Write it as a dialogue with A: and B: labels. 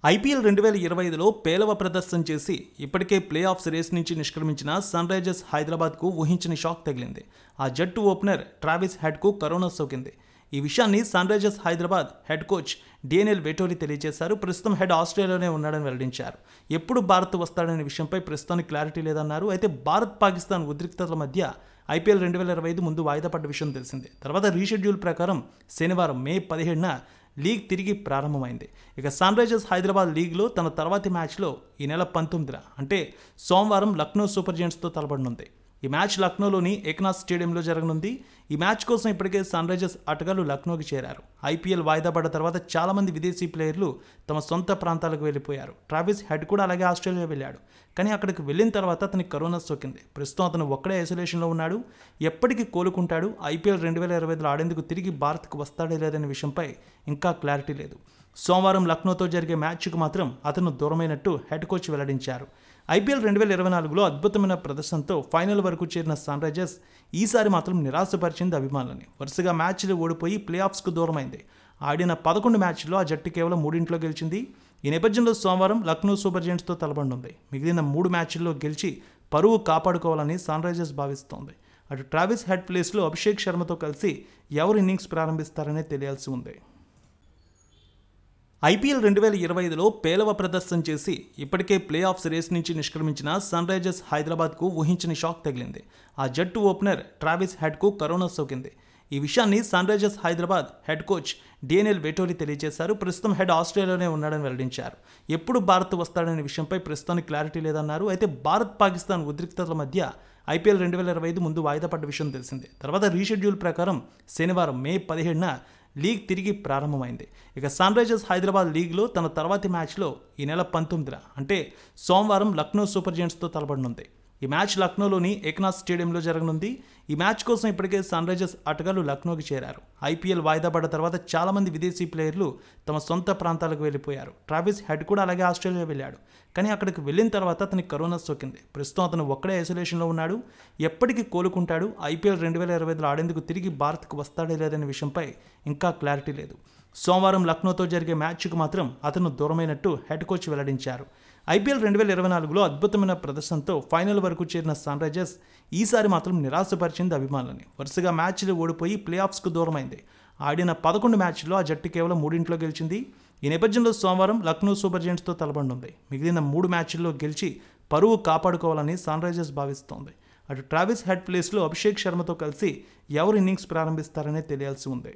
A: IPL 2025లో పేలవ ప్రదర్శన చేసి ఇప్పటికే ప్లే ఆఫ్స్ రేస్ నుంచి నిష్క్రమించిన సన్ రైజర్స్ హైదరాబాద్కు ఊహించని షాక్ తగిలింది. ఆ జట్టు ఓపెనర్ ట్రావిస్ హెడ్కు కరోనా సోకింది. ఈ విషయాన్ని Sunrisers Hyderabad head coach Daniel Vettori తెలియజేశారు. ప్రస్తుతం హెడ్ ఆస్ట్రేలియాలోనే ఉన్నాడని వెల్లడించారు. ఎప్పుడు భారత్ వస్తాడనే విషయంపై ప్రస్తుతానికి క్లారిటీ లేదన్నారు. అయితే భారత్ పాకిస్తాన్ ఉద్రిక్తతల మధ్య ఐపీఎల్ 2025 ముందు వాయిదా పడ్డ విషయం తెలిసిందే. తర్వాత రీషెడ్యూల్ ప్రకారం శనివారం మే 17న లీగ్ తిరిగి ప్రారంభమైంది. ఇక సన్ రైజర్స్ హైదరాబాద్ లీగ్లో తన తర్వాతి మ్యాచ్లో ఈ నెల 19న అంటే సోమవారం లక్నో సూపర్ జెయింట్స్తో తలపడనుంది. ఈ మ్యాచ్ లక్నోలోని ఏక్నాథ్ స్టేడియంలో జరగనుంది. ఈ మ్యాచ్ కోసం ఇప్పటికే సన్ రైజర్స్ ఆటగాళ్లు లక్నోకి చేరారు. ఐపీఎల్ వాయిదా పడ్డ తర్వాత చాలామంది విదేశీ ప్లేయర్లు తమ సొంత ప్రాంతాలకు వెళ్ళిపోయారు. ట్రావిస్ హెడ్ కూడా అలాగే ఆస్ట్రేలియా వెళ్ళాడు. కానీ అక్కడికి వెళ్ళిన తర్వాత అతనికి కరోనా సోకింది. ప్రస్తుతం అతను ఒక్కడే ఐసోలేషన్లో ఉన్నాడు. ఎప్పటికీ కోలుకుంటాడు, ఐపీఎల్ 2025లో ఆడేందుకు తిరిగి భారత్కు వస్తాడే లేదనే విషయంపై ఇంకా క్లారిటీ లేదు. సోమవారం లక్నోతో జరిగే మ్యాచ్కు మాత్రం అతను దూరమైనట్టు హెడ్ కోచ్ వెల్లడించారు. ఐపీఎల్ 2024లో అద్భుతమైన ప్రదర్శనతో ఫైనల్ వరకు చేరిన సన్ రైజర్స్ ఈసారి మాత్రం నిరాశపరిచింది అభిమానులని. వరుసగా మ్యాచ్లు ఓడిపోయి ప్లే ఆఫ్స్కు దూరమైంది. ఆడిన 11 మ్యాచ్ల్లో ఆ జట్టు కేవలం 3 గెలిచింది. ఈ నేపథ్యంలో సోమవారం లక్నో సూపర్ జెయింట్స్తో తలపడనుంది. మిగిలిన 3 మ్యాచ్ల్లో గెలిచి పరువు కాపాడుకోవాలని సన్ రైజర్స్ భావిస్తోంది. అటు ట్రావిస్ హెడ్ ప్లేస్లో అభిషేక్ శర్మతో కలిసి ఎవరు ఇన్నింగ్స్ ప్రారంభిస్తారనే తెలియాల్సి ఉంది. ఐపీఎల్ 2025లో పేలవ ప్రదర్శన చేసి ఇప్పటికే ప్లే ఆఫ్స్ రేస్ నుంచి నిష్క్రమించిన సన్ రైజర్స్ హైదరాబాద్కు ఊహించని షాక్ తగిలింది. ఆ జట్టు ఓపెనర్ ట్రావిస్ హెడ్కు కరోనా సోకింది. ఈ విషయాన్ని Sunrisers Hyderabad head coach Daniel Vettori తెలియజేశారు. ప్రస్తుతం హెడ్ ఆస్ట్రేలియాలోనే ఉన్నాడని వెల్లడించారు. ఎప్పుడు భారత్ వస్తాడనే విషయంపై ప్రస్తుతానికి క్లారిటీ లేదన్నారు. అయితే భారత్ పాకిస్తాన్ ఉద్రిక్తతల మధ్య ఐపీఎల్ 2025 ముందు వాయిదా పడ్డ విషయం తెలిసిందే. తర్వాత రీషెడ్యూల్ ప్రకారం శనివారం మే 17న లీగ్ తిరిగి ప్రారంభమైంది. ఇక సన్ రైజర్స్ హైదరాబాద్ లీగ్లో తన తర్వాతి మ్యాచ్లో ఈ నెల 19న అంటే సోమవారం లక్నో సూపర్ జెయింట్స్తో తలపడనుంది. ఈ మ్యాచ్ లక్నోలోని ఏక్నాథ్ స్టేడియంలో జరగనుంది. ఈ మ్యాచ్ కోసం ఇప్పటికే సన్ రైజర్స్ ఆటగాళ్లు లక్నోకి చేరారు. ఐపీఎల్ వాయిదా పడ్డ తర్వాత చాలామంది విదేశీ ప్లేయర్లు తమ సొంత ప్రాంతాలకు వెళ్ళిపోయారు. ట్రావిస్ హెడ్ కూడా అలాగే ఆస్ట్రేలియా వెళ్ళాడు. కానీ అక్కడికి వెళ్ళిన తర్వాత అతనికి కరోనా సోకింది. ప్రస్తుతం అతను ఒక్కడే ఐసోలేషన్లో ఉన్నాడు. ఎప్పటికీ కోలుకుంటాడు, ఐపీఎల్ 2025లో ఆడేందుకు తిరిగి భారత్కు వస్తాడే లేదనే విషయంపై ఇంకా క్లారిటీ లేదు. సోమవారం లక్నోతో జరిగే మ్యాచ్కు మాత్రం అతను దూరమైనట్టు హెడ్ కోచ్ వెల్లడించారు. ఐపీఎల్ 2024లో అద్భుతమైన ప్రదర్శనతో ఫైనల్ వరకు చేరిన సన్ రైజర్స్ ఈసారి మాత్రం నిరాశపరిచింది అభిమానులని. వరుసగా మ్యాచ్లు ఓడిపోయి ప్లే ఆఫ్స్కు దూరమైంది. ఆడిన 11 మ్యాచ్ల్లో ఆ జట్టు కేవలం 3 గెలిచింది. ఈ నేపథ్యంలో సోమవారం లక్నో సూపర్ జెయింట్స్తో తలపడనుంది. మిగిలిన 3 మ్యాచ్ల్లో గెలిచి పరువు కాపాడుకోవాలని సన్ రైజర్స్ భావిస్తోంది. అటు ట్రావిస్ హెడ్ ప్లేస్లో అభిషేక్ శర్మతో కలిసి ఎవరు ఇన్నింగ్స్ ప్రారంభిస్తారనే తెలియాల్సి ఉంది.